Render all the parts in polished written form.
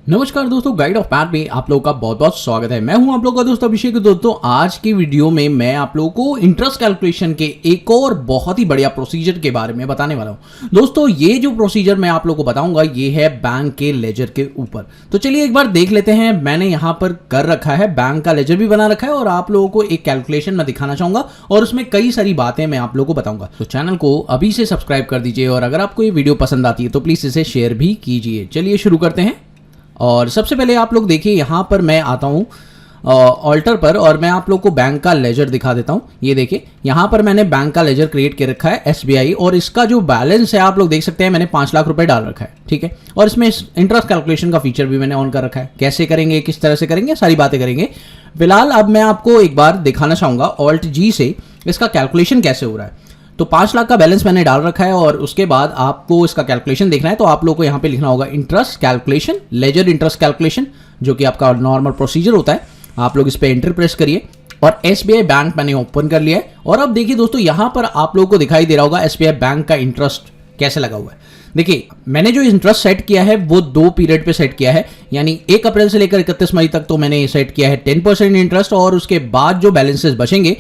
नमस्कार दोस्तों, guide of math में आप लोगों का बहुत बहुत स्वागत है। मैं हूं आप लोगों का दोस्त अभिषेक। दोस्तों आज की वीडियो में मैं आप लोगों को इंटरेस्ट कैलकुलेशन के एक और बहुत ही बढ़िया प्रोसीजर के बारे में बताने वाला हूं। दोस्तों ये जो प्रोसीजर मैं आप लोगों को बताऊंगा ये है बैंक के लेजर के ऊपर। तो चलिए एक बार देख लेते हैं। मैंने यहाँ पर कर रखा है, बैंक का लेजर भी बना रखा है और आप लोगों को एक कैलकुलेशन मैं दिखाना चाहूंगा और उसमें कई सारी बातें मैं आप लोगों को बताऊंगा। तो चैनल को अभी से सब्सक्राइब कर दीजिए और अगर आपको ये वीडियो पसंद आती है तो प्लीज इसे शेयर भी कीजिए। चलिए शुरू करते हैं। और सबसे पहले आप लोग देखिए, यहाँ पर मैं आता हूँ ऑल्टर पर और मैं आप लोग को बैंक का लेजर दिखा देता हूँ। ये देखिए यहाँ पर मैंने बैंक का लेजर क्रिएट कर रखा है SBI और इसका जो बैलेंस है आप लोग देख सकते हैं, मैंने 5 लाख रुपए डाल रखा है। ठीक है, और इसमें इंटरेस्ट कैलकुलेशन का फीचर भी मैंने ऑन कर रखा है। कैसे करेंगे, किस तरह से करेंगे, सारी बातें करेंगे। फिलहाल अब मैं आपको एक बार दिखाना चाहूँगा Alt+G से इसका कैलकुलेशन कैसे हो रहा है। तो 5 लाख का बैलेंस मैंने डाल रखा है और उसके बाद आपको इसका कैलकुलेशन देखना है तो आप लोग को यहाँ पे लिखना होगा interest calculation, ledger interest calculation, जो कि आपका नॉर्मल प्रोसीजर होता है। आप लोग इस पे एंटर प्रेस करिए और SBI बैंक मैंने ओपन कर लिया है। और अब देखिए दोस्तों, यहाँ पर आप लोगों को दिखाई दे रहा होगा SBI बैंक का इंटरेस्ट कैसे लगा हुआ है। देखिए मैंने जो इंटरेस्ट सेट किया है वो 2 पीरियड पे सेट किया है, यानी 1 अप्रैल से लेकर 31 मई तक तो मैंने सेट किया है 10% इंटरेस्ट और उसके बाद जो बैलेंसेस बचेंगे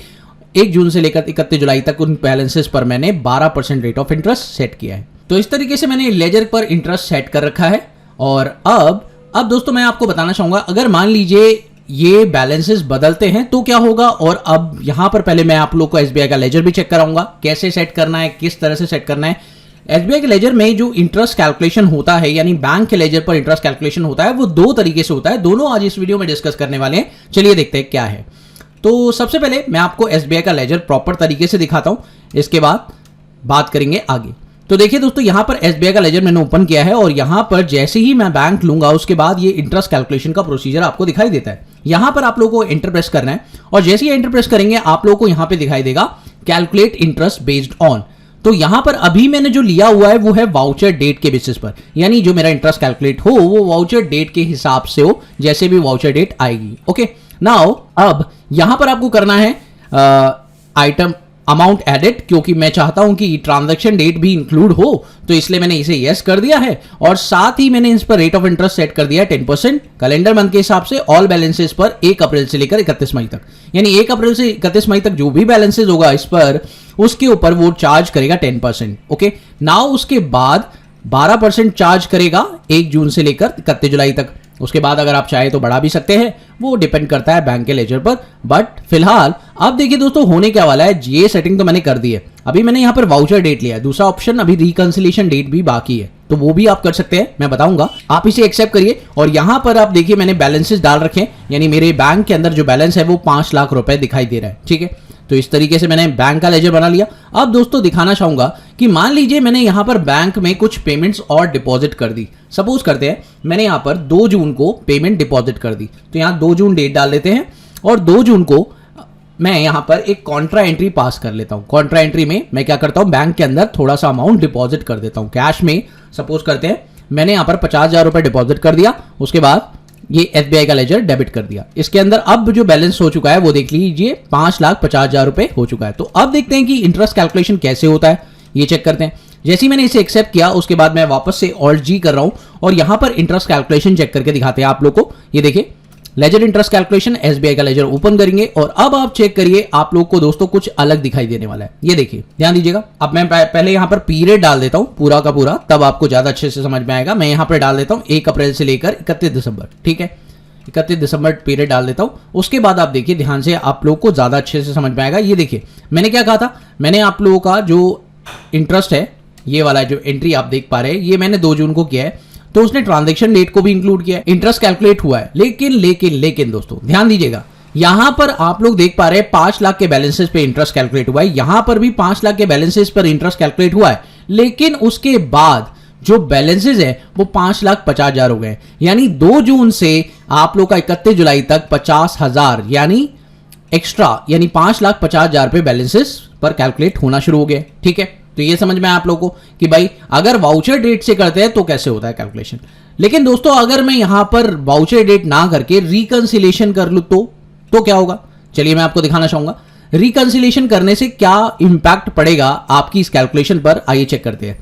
1 जून से लेकर 31 जुलाई तक उन बैलेंसेस पर मैंने 12% रेट ऑफ इंटरेस्ट सेट किया है। तो इस तरीके से मैंने लेजर पर इंटरेस्ट सेट कर रखा है। और अब दोस्तों मैं आपको बताना चाहूंगा, अगर मान लीजिए ये बैलेंसेस बदलते हैं तो क्या होगा। और अब यहां पर पहले मैं आप लोग को SBI का लेजर भी चेक कराऊंगा, कैसे सेट करना है, किस तरह से सेट करना है। SBI के लेजर में जो इंटरेस्ट कैलकुलेशन होता है, यानी बैंक के लेजर पर इंटरेस्ट कैलकुलेशन होता है, वो 2 तरीके से होता है। दोनों आज इस वीडियो में डिस्कस करने वाले हैं। चलिए देखते हैं क्या है। तो सबसे पहले मैं आपको SBI का लेजर प्रॉपर तरीके से दिखाता हूं, इसके बाद बात करेंगे आगे। तो देखिए दोस्तों, यहां पर SBI का लेजर मैंने ओपन किया है और यहां पर जैसे ही मैं बैंक लूंगा उसके बाद ये इंटरेस्ट कैलकुलेशन का प्रोसीजर आपको दिखाई देता है। यहां पर आप लोगों को एंटर प्रेस करना है और जैसे ही एंटर प्रेस करेंगे आप लोगों को यहां पे दिखाई देगा कैलकुलेट इंटरेस्ट बेस्ड ऑन। तो यहां पर अभी मैंने जो लिया हुआ है वो है वाउचर डेट के बेसिस पर, यानी जो मेरा इंटरेस्ट कैलकुलेट हो वो वाउचर डेट के हिसाब से हो, जैसे भी वाउचर डेट आएगी। ओके, नाउ अब यहां पर आपको करना है आइटम अमाउंट एडेड, क्योंकि मैं चाहता हूं कि ट्रांजैक्शन डेट भी इंक्लूड हो, तो इसलिए मैंने इसे यस कर दिया है। और साथ ही मैंने इस पर रेट ऑफ इंटरेस्ट सेट कर दिया है 10% कैलेंडर मंथ के हिसाब से, ऑल बैलेंसेस पर 1 अप्रैल से लेकर 31 मई तक। यानी 1 अप्रैल से 31 मई तक जो भी बैलेंसेस होगा इस पर, उसके ऊपर वो चार्ज करेगा 10%। ओके, नाउ उसके बाद 12% चार्ज करेगा 1 जून से लेकर 31 जुलाई तक। उसके बाद अगर आप चाहे तो बढ़ा भी सकते हैं, वो डिपेंड करता है बैंक के लेजर पर। बट फिलहाल अब देखिए दोस्तों, होने क्या वाला है, ये सेटिंग तो मैंने कर दी है। अभी मैंने यहां पर वाउचर डेट लिया है, दूसरा ऑप्शन अभी रिकंसिलिएशन डेट भी बाकी है, तो वो भी आप कर सकते हैं, मैं बताऊंगा। आप इसे एक्सेप्ट करिए और यहां पर आप देखिए मैंने बैलेंसेस डाल रखे हैं, यानी मेरे बैंक के अंदर जो बैलेंस है वो 5 लाख रुपए दिखाई दे रहा है। ठीक है, तो इस तरीके से मैंने बैंक का लेजर बना लिया। अब दोस्तों दिखाना चाहूंगा कि मान लीजिए मैंने यहां पर बैंक में कुछ पेमेंट्स और डिपॉजिट कर दी। सपोज करते हैं मैंने यहां पर 2 जून को पेमेंट डिपॉजिट कर दी, तो यहां 2 जून डेट डाल देते हैं और 2 जून को मैं यहां पर एक कॉन्ट्रा एंट्री पास कर लेता हूं। कॉन्ट्रा एंट्री में मैं क्या करता हूं, बैंक के अंदर थोड़ा सा अमाउंट डिपॉजिट कर देता हूं कैश में। सपोज करते हैं मैंने यहां पर 50,000 रुपए डिपॉजिट कर दिया, उसके बाद ये SBI का लेजर डेबिट कर दिया। इसके अंदर अब जो बैलेंस हो चुका है वो देख लीजिए 5,50,000 रुपए हो चुका है। तो अब देखते हैं कि इंटरेस्ट कैलकुलेशन कैसे होता है, ये चेक करते हैं। जैसे ही मैंने इसे एक्सेप्ट किया उसके बाद मैं वापस से Alt+G कर रहा हूं और यहां पर इंटरेस्ट कैलकुलेशन चेक करके दिखाते हैं आप लोग को। ये देखिए लेजर इंटरेस्ट कैलकुलेशन, SBI का लेजर ओपन करेंगे और अब आप चेक करिए, आप लोग को दोस्तों कुछ अलग दिखाई देने वाला है। ये देखिए, ध्यान दीजिएगा। अब मैं पहले यहां पर पीरियड डाल देता हूं पूरा का पूरा, तब आपको ज्यादा अच्छे से समझ में आएगा। मैं यहां पर डाल देता हूं 1 अप्रैल से लेकर 31 दिसंबर। ठीक है, 31 दिसंबर पीरियड डाल देता हूं। उसके बाद आप देखिए ध्यान से, आप लोग को ज्यादा अच्छे से समझ में आएगा। ये देखिए मैंने क्या कहा था, मैंने आप लोगों का जो इंटरेस्ट है, ये वाला जो एंट्री आप देख पा रहे हैं, ये मैंने 2 जून को किया है, तो उसने ट्रांजैक्शन डेट को भी इंक्लूड किया है, इंटरेस्ट कैलकुलेट हुआ है। लेकिन दोस्तों ध्यान दीजिएगा, यहां पर आप लोग देख पा रहे हैं 5 लाख के बैलेंसेस पे इंटरेस्ट कैलकुलेट हुआ है, यहां पर भी 5 लाख के बैलेंसेस पर इंटरेस्ट कैलकुलेट हुआ है, लेकिन उसके बाद जो बैलेंसेस है वो 5,50,000 हो गए। यानी 2 जून से आप लोग का 31 जुलाई तक 50,000 यानी एक्स्ट्रा, यानी 5,50,000 पे बैलेंसेस पर कैलकुलेट होना शुरू हो गए। ठीक है, तो ये समझ में आया आप लोगों को कि भाई अगर वाउचर डेट से करते हैं तो कैसे होता है कैलकुलेशन। लेकिन दोस्तों अगर मैं यहां पर वाउचर डेट ना करके रिकंसिलिएशन कर लूं तो क्या होगा, चलिए मैं आपको दिखाना चाहूंगा। रिकंसिलिएशन करने से क्या इंपैक्ट पड़ेगा आपकी इस कैलकुलेशन पर, आइए चेक करते हैं।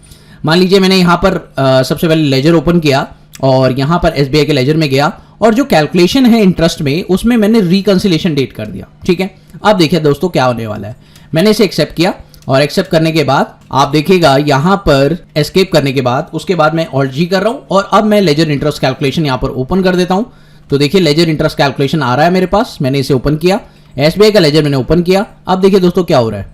मान लीजिए मैंने यहां पर सबसे पहले लेजर ओपन किया और यहाँ पर SBI के लेजर में गया और जो कैलकुलेशन है इंटरेस्ट में उसमें मैंने रिकंसिलेशन डेट कर दिया। ठीक है, अब देखिए दोस्तों क्या होने वाला है। मैंने इसे एक्सेप्ट किया और एक्सेप्ट करने के बाद आप देखिएगा यहाँ पर एस्केप करने के बाद उसके बाद मैं ऑल्ट जी कर रहा हूँ और अब मैं लेजर इंटरेस्ट कैलकुलेशन यहाँ पर ओपन कर देता हूँ। तो देखिए लेजर इंटरेस्ट कैलकुलेशन आ रहा है मेरे पास, मैंने इसे ओपन किया, SBI का लेजर मैंने ओपन किया। अब देखिए दोस्तों क्या हो रहा है,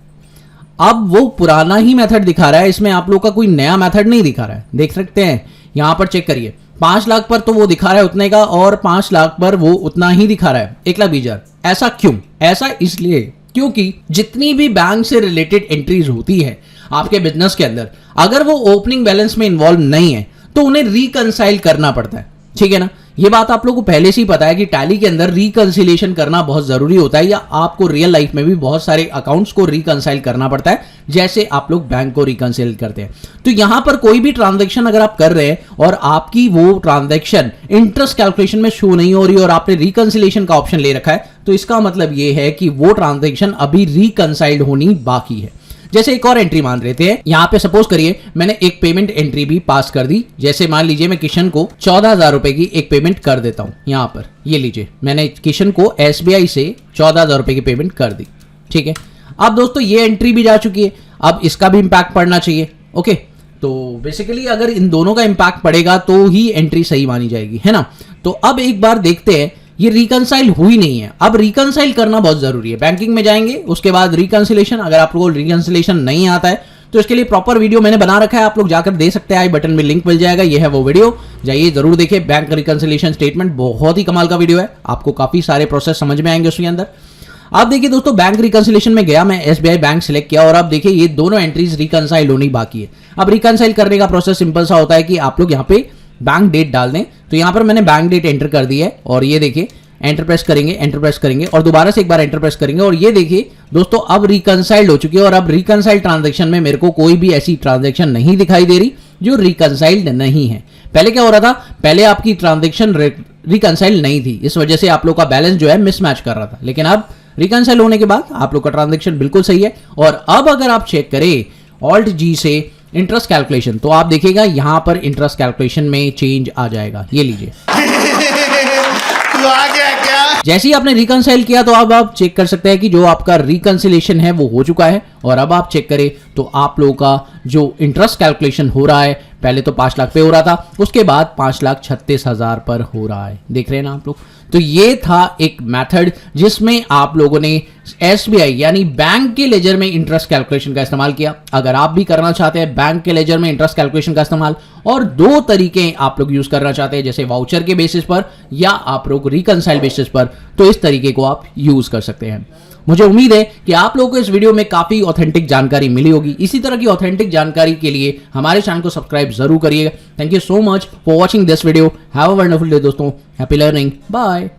अब वो पुराना ही मेथड दिखा रहा है, इसमें आप लोग का कोई नया मेथड नहीं दिखा रहा है। देख सकते हैं यहां पर, चेक करिए 5 लाख पर तो वो दिखा रहा है उतने का और 5 लाख पर वो उतना ही दिखा रहा है, 1,20,000। ऐसा क्यों? ऐसा इसलिए क्योंकि जितनी भी बैंक से रिलेटेड एंट्रीज होती है आपके बिजनेस के अंदर, अगर वो ओपनिंग बैलेंस में इन्वॉल्व नहीं है तो उन्हें रिकंसाइल करना पड़ता है। ठीक है ना, ये बात आप लोगों को पहले से ही पता है कि टैली के अंदर रिकंसिलिएशन करना बहुत जरूरी होता है, या आपको रियल लाइफ में भी बहुत सारे अकाउंट्स को रिकंसाइल करना पड़ता है, जैसे आप लोग बैंक को रिकंसाइल करते हैं। तो यहां पर कोई भी ट्रांजैक्शन अगर आप कर रहे हैं और आपकी वो ट्रांजैक्शन इंटरेस्ट कैलकुलेशन में शो नहीं हो रही और आपने रिकंसिलिएशन का ऑप्शन ले रखा है, तो इसका मतलब ये है कि वो ट्रांजैक्शन अभी रिकंसाइल्ड होनी बाकी है। जैसे एक और एंट्री मान लेते हैं, यहां पे सपोज करिए मैंने एक पेमेंट एंट्री भी पास कर दी। जैसे मान लीजिए मैं किशन को 14,000 रुपए की एक पेमेंट कर देता हूं। यहां पर ये लीजिए, मैंने किशन को SBI से 14,000 रुपए की पेमेंट कर दी। ठीक है, अब दोस्तों ये एंट्री भी जा चुकी है, अब इसका भी इंपैक्ट पड़ना चाहिए। ओके, तो बेसिकली अगर इन दोनों का इंपैक्ट पड़ेगा तो ही एंट्री सही मानी जाएगी, है ना। तो अब एक बार देखते हैं, ये रिकंसाइल हुई नहीं है, अब रिकंसाइल करना बहुत जरूरी है। बैंकिंग में जाएंगे, उसके बाद रिकंसिलेशन, अगर आप लोगों को रिकंसिलेशन नहीं आता है तो इसके लिए प्रॉपर वीडियो मैंने बना रखा है, आप लोग जाकर दे सकते हैं, आई बटन में लिंक मिल जाएगा, ये है वो वीडियो, जाइए जरूर देखिए। बैंक रिकंसिलेशन स्टेटमेंट बहुत ही कमाल का वीडियो है, आपको काफी सारे प्रोसेस समझ में आएंगे उसके अंदर। अब देखिए दोस्तों, बैंक रिकंसिलेशन में गया मैं, SBI बैंक सिलेक्ट किया और अब देखिए ये दोनों एंट्रीज रिकंसाइल होनी बाकी है। अब रिकंसाइल करने का प्रोसेस सिंपल सा होता है कि आप लोग यहाँ पे बैंक डेट डाल दें। तो यहाँ पर मैंने बैंक डेट एंटर कर दी है और ये देखिए एंटर प्रेस करेंगे और दोबारा से एक बार एंटर प्रेस करेंगे और ये देखिए दोस्तों अब रिकंसाइल्ड हो चुकी है। और अब रिकंसाइल्ड ट्रांजैक्शन में मेरे को कोई भी ऐसी ट्रांजैक्शन नहीं दिखाई दे रही जो रिकंसाइल्ड नहीं है। पहले क्या हो रहा था, पहले आपकी ट्रांजैक्शन रिकंसाइल्ड नहीं थी, इस वजह से आप लोग का बैलेंस जो है मिसमैच कर रहा था, लेकिन अब रिकंसाइल होने के बाद आप लोग का ट्रांजैक्शन बिल्कुल सही है। और अब अगर आप चेक करें ऑल्ट जी से इंटरेस्ट कैलकुलेशन, तो आप देखिएगा यहां पर इंटरेस्ट कैलकुलेशन में चेंज आ जाएगा। ये लीजिए आ गया क्या? जैसे ही आपने रिकंसाइल किया तो अब आप चेक कर सकते हैं कि जो आपका रिकंसिलेशन है वो हो चुका है। और अब आप चेक करें तो आप लोगों का जो इंटरेस्ट कैलकुलेशन हो रहा है, पहले तो 5 लाख पे हो रहा था, उसके बाद 5,36,000 पर हो रहा है। देख रहे हैं ना आप लोग। तो ये था एक मेथड जिसमें आप लोगों ने SBI यानी बैंक के लेजर में इंटरेस्ट कैलकुलेशन का इस्तेमाल किया। अगर आप भी करना चाहते हैं बैंक के लेजर में इंटरेस्ट कैलकुलेशन का इस्तेमाल, और 2 तरीके आप लोग यूज करना चाहते हैं, जैसे वाउचर के बेसिस पर या आप लोग रिकंसाइल बेसिस पर, तो इस तरीके को आप यूज कर सकते हैं। मुझे उम्मीद है कि आप लोगों को इस वीडियो में काफी ऑथेंटिक जानकारी मिली होगी। इसी तरह की ऑथेंटिक जानकारी के लिए हमारे चैनल को सब्सक्राइब जरूर करिएगा। Thank you so much for watching this video. Have a wonderful day दोस्तों। Happy learning. बाय।